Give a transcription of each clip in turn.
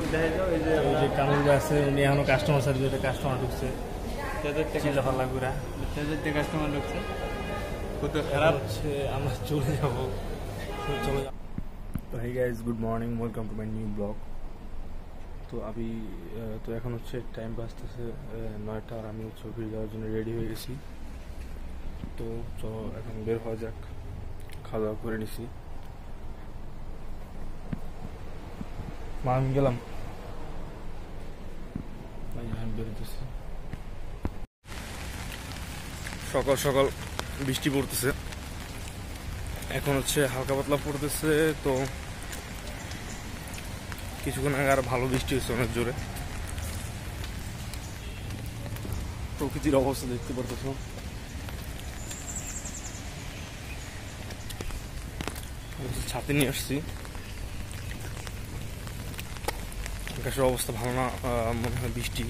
ওই যে কামরুল আছে উনি এখনো কাস্টমার সার্ভিসে কাস্টমার ঢুকছে চিল্লাফাল্লা কাস্টমার ঢুকছে কত খারাপ হচ্ছে আমরা চলে যাবো তো hey guys, good morning, welcome to my new blog. তো আমি তো এখন হচ্ছে টাইম বাজতেছে 9টা আর আমি হচ্ছে অফিস যাওয়ার জন্য রেডি হয়ে গেছি। তো চলো এখন বের হওয়া যাক, খাওয়া দাওয়া করে নিছি। আমি গেলাম, বেরোতেছি। সকাল সকাল বৃষ্টি পড়তেছে, এখন হচ্ছে হালকা পাতলা পড়তেছে। তো কিছুক্ষণ আগে আর ভালো বৃষ্টি হয়েছে অনেক জোরে। প্রকৃতির অবস্থা দেখতে পারতেছ, ছাতি নিয়ে আসছি। আকাশের অবস্থা ভালো না, মনে হয় বৃষ্টি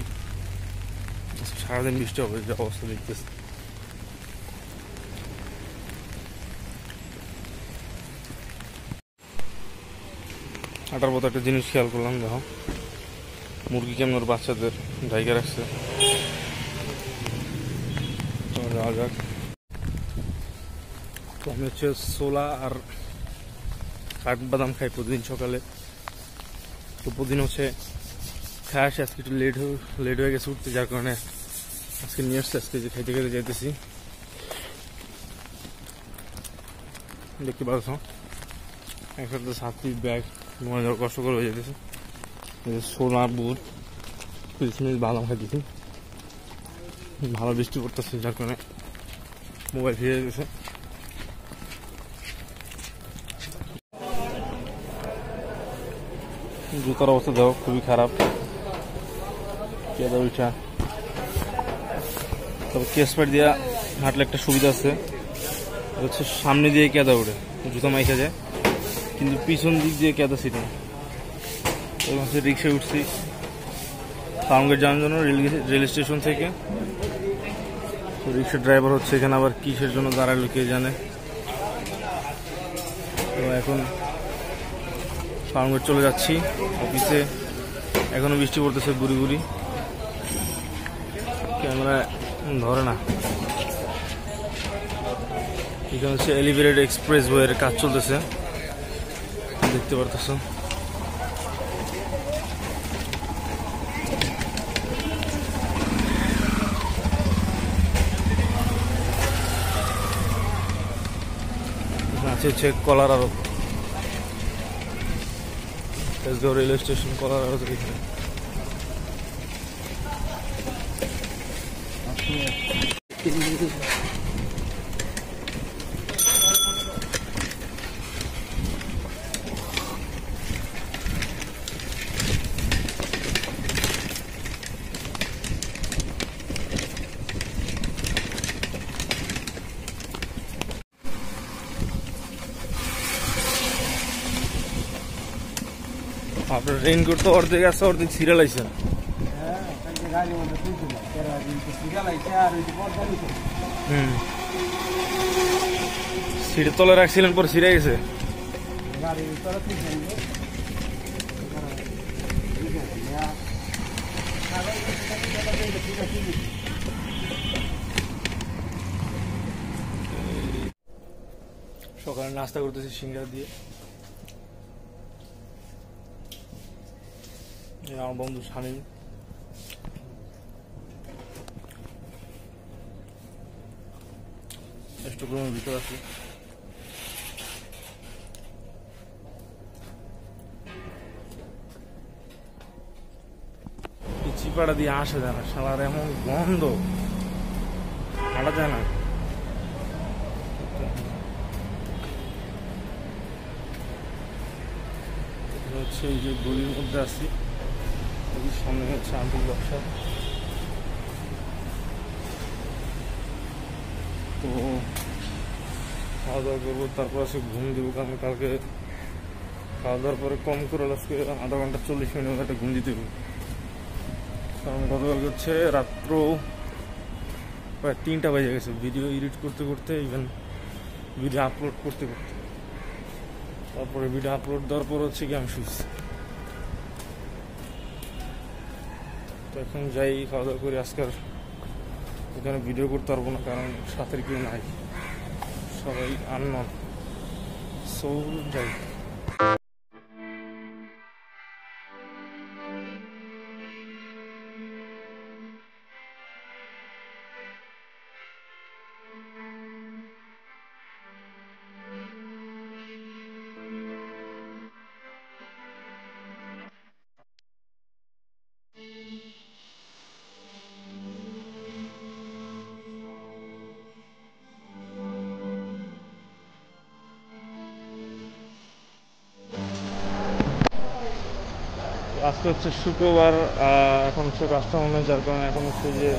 সারাদিন বৃষ্টি হবে, যে অবস্থা দেখতেছি। হাঁটার পথে একটা জিনিস খেয়াল করলাম, দেখো মুরগি কেমন ওর বাচ্চাদের ঢাইকে রাখছে। যাওয়া যাক। তো আমি হচ্ছে ছোলা আর কাঠবাদাম খাই প্রতিদিন সকালে। তো প্রতিদিন হচ্ছে খাই আসে, আজকে একটু লেট হয়ে গেছে উঠতে, যার কারণে আজকে নিয়ে আসছে। আজকে যে খাইতে খেতে যাইতেছি, দেখতে পাচ্ছ একসাথে সাথী ব্যাগ মনে যাওয়ার কষ্ট করে হয়ে যেতেছে। ছোলা বুট কিশমিশ বাদাম খাইতেছি, ভালো বৃষ্টি পড়তেছে যার কারণে মোবাইল ফিরে যেতেছে। জুতার অবস্থা দেখো খুবই খারাপ, কেদা উঠা। তবে কেসপাট দিয়া হাঁটলে একটা সুবিধা আছে, হচ্ছে সামনে দিয়ে কেদা উঠে, জুতা মাইখা যায়, কিন্তু পিছন দিক দিয়ে কেদা ছিল। এবং হচ্ছে রিক্সায় উঠছি ফার্মগেট যাওয়ার জন্য রেল স্টেশন থেকে। তো রিক্সার ড্রাইভার হচ্ছে এখানে আবার কিসের জন্য দাঁড়ালো কে জানে। তো এখন ফার্মগেট চলে যাচ্ছি অফিসে। এখনো বৃষ্টি পড়তেছে গুড়ি গুড়ি, ক্যামেরা ধরে না। এখানে হচ্ছে এলিভেটেড এক্সপ্রেস ওয়ের কাজ চলতেছে, দেখতে পারতেছ। আছে হচ্ছে কলার আরো, রেলওয়ে স্টেশন কলার আরো এখানে। আপনার রেইনকোট তো অর্ধেক আছে, অর্ধেক সিরিয়াল আইছে। সিটের তলে রাখছিলেন, পর ছিঁড়ে গেছে। সকালে নাস্তা করতেছি সিঙ্গারা দিয়ে। আমার বন্ধু শামিম, স্টকরুমের ভিতর আছে। চিপাটা দিয়ে আসে যায় না, শালার এমন গন্ধ, হাঁটা যায় না। হচ্ছে এই যে গলির মধ্যে আছি, সামনে হচ্ছে আন্টির ব্যবসা। তো খাওয়া দাওয়া করবো, তারপর আছে ঘুম দেবো, কারণ কালকে খাওয়া দাওয়ার পরে কম করে আজকে আধা ঘন্টা 40 মিনিট একটা ঘুম দিতে হবে। কারণ গতকালকে হচ্ছে রাত্র প্রায় 3টা বেজে গেছে ভিডিও এডিট করতে করতে, ইভেন ভিডিও আপলোড করতে করতে। তারপরে ভিডিও আপলোড দেওয়ার পর হচ্ছে কি আমি শুয়েছি। তো এখন যাই, খাওয়া দাওয়া করি। আজকের এখানে ভিডিও করতে পারবো না, কারণ সাথের কেউ নাই, সবাই আননন। সো যাই। আজকে হচ্ছে শুক্রবার, এখন হচ্ছে কাস্টমার নেই, যার কারণে এখন হচ্ছে যে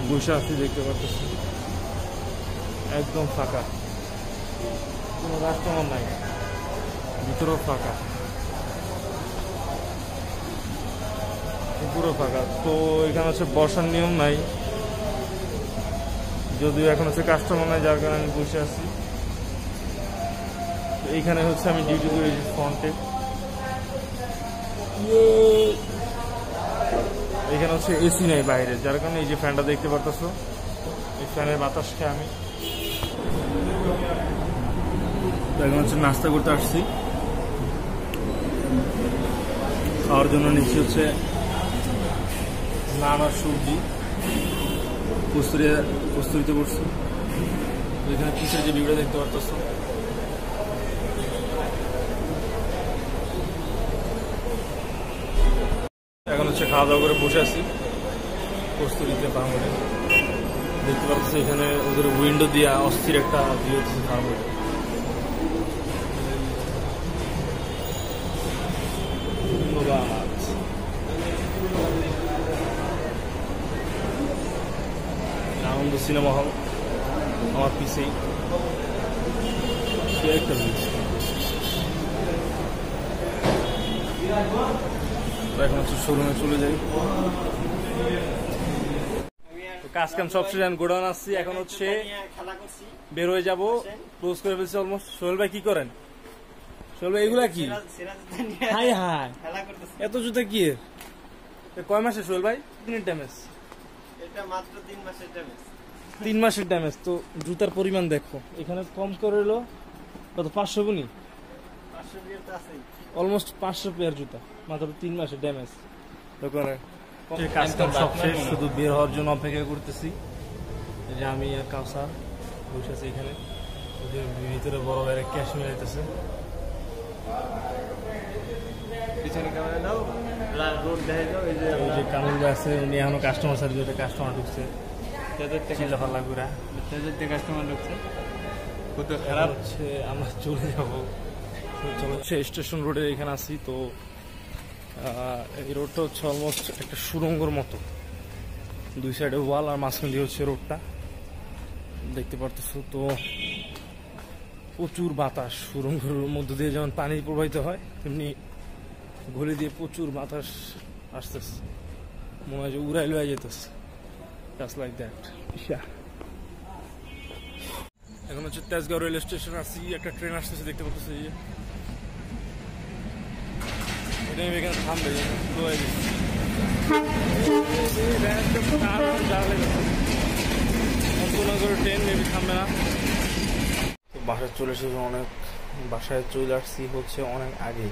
বসে আছি, দেখতে পাচ্ছি একদম ফাঁকা, কোনো কাস্টমার নাই, ভিতরেও ফাঁকা, পুরো ফাঁকা। তো এখানে হচ্ছে বসার নিয়ম নাই, যদিও এখন হচ্ছে কাস্টমার নাই, যার কারণে আমি বসে আছি। এইখানে হচ্ছে আমি ডিউটি করি ফ্রন্টে। এখানে হচ্ছে এসি নাই বাইরে, যার কারণে এই যে ফ্যানটা দেখতে পারতেছো, এই ফ্যানের বাতাস খেয়ে আমি এখন হচ্ছে নাস্তা করতে আসছি। খাওয়ার জন্য নিচ্ছি হচ্ছে নান আর সবজি, কস্তুরিতে করছি। এখানে পিছের যে ভিউটা দেখতে পারতেছো, এখন হচ্ছে খাওয়া দাওয়া করে বসে আছি কস্তুরিতে বাংলাতে। দেখতে পাচ্ছি এখানে ওদের উইন্ডো দিয়ে অস্থির একটা ভিউ হচ্ছে বাংলাতে। ধন্যবাদ। আনন্দ সিনেমা হল আমার পিছেই, একটা ভিউ। এখন হচ্ছে শোরুমে চলে যাই। কাজ কাম সব শেষ, গোডাউন আসছি, এখন হচ্ছে বের হয়ে যাবো, ক্লোজ করে ফেলছি অলমোস্ট। সোহেল ভাই কি করেন? সোহেল ভাই এগুলা কি? হাই হাই, এত জুতা কি? কয় মাসে সোহেল ভাই? দিনের ড্যামেজ? এটা মাত্র 3 মাসের ড্যামেজ। 3 মাসের ড্যামেজ। তো জুতার পরিমাণ দেখো, এখানে কম করে এলো কত, 500 গুনি, 500 পেয়ার তো আছেই, অলমোস্ট 500 পেয়ার জুতা, মাত্র 3 মাসের ড্যামেজ। দোকানে কাজটা সব শেষ, শুধু বের হওয়ার জন্য অপেক্ষা করতেছি। যে আমি আর কাউসার বসে আছি এখানে, ভিতরে বড় ভাইয়ের ক্যাশ মিলাইতেছে। পিছনে ক্যামেরা দাও, রোড দেখাই দাও। এই যে কামুল ভাই আছে, উনি এখনো কাস্টমার সার্ভিসে, কাস্টমার ঢুকছে, চিল্লাফাল্লা ঘুরা, তেজের কাস্টমার ঢুকছে, কত খারাপ হচ্ছে। আমরা চলে যাবো, স্টেশন রোডের এখানে আছি। তো এই রোডটা হচ্ছে অলমোস্ট একটা সুড়ঙ্গর মতো, দুই সাইডে ওয়াল আর মাঝখান দিয়ে হচ্ছে রোডটা, দেখতে পারতেছো। তো প্রচুর বাতাস, সুড়ঙ্গের মধ্য দিয়ে যেমন পানি প্রবাহিত হয়, তেমনি গলি দিয়ে প্রচুর বাতাস আসতেছে, মনে হয় যে উড়াই লয়ে যেতেছে, জাস্ট লাইক দ্যাট। এখন হচ্ছে তেজগাঁও রেল স্টেশন আসছি, একটা ট্রেন আসতেছে, দেখতে পাচ্ছি। এটা এখানে থামবে, ট্রেন মেবি থামবে না। তো বাসায় চলে এসেছে অনেক, বাসায় চলে আসছি হচ্ছে অনেক আগে।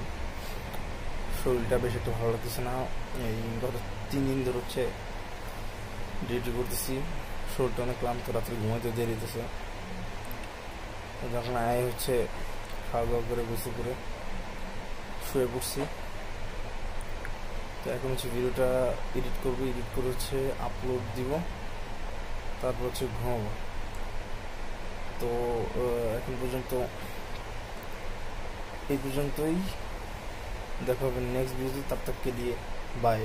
শরীরটা বেশ একটু ভালো লাগতেছে না, এই গত 3 দিন ধরে হচ্ছে ডিউটি করতেছি, শরীরটা অনেক ক্লান্ত, রাত্রে ঘুমাইতে দেরি হইতেছে। যখন আয় হচ্ছে খাওয়া দাওয়া করে গোসল করে শুয়ে পড়ছি। তো এখন হচ্ছে ভিডিওটা এডিট করবো, এডিট করে হচ্ছে আপলোড দিব, তারপর হচ্ছে ঘুমাবো। তো এখন পর্যন্ত এই পর্যন্তই, দেখা হবে নেক্সট ভিডিওতে, তার তককে দিয়ে বাই।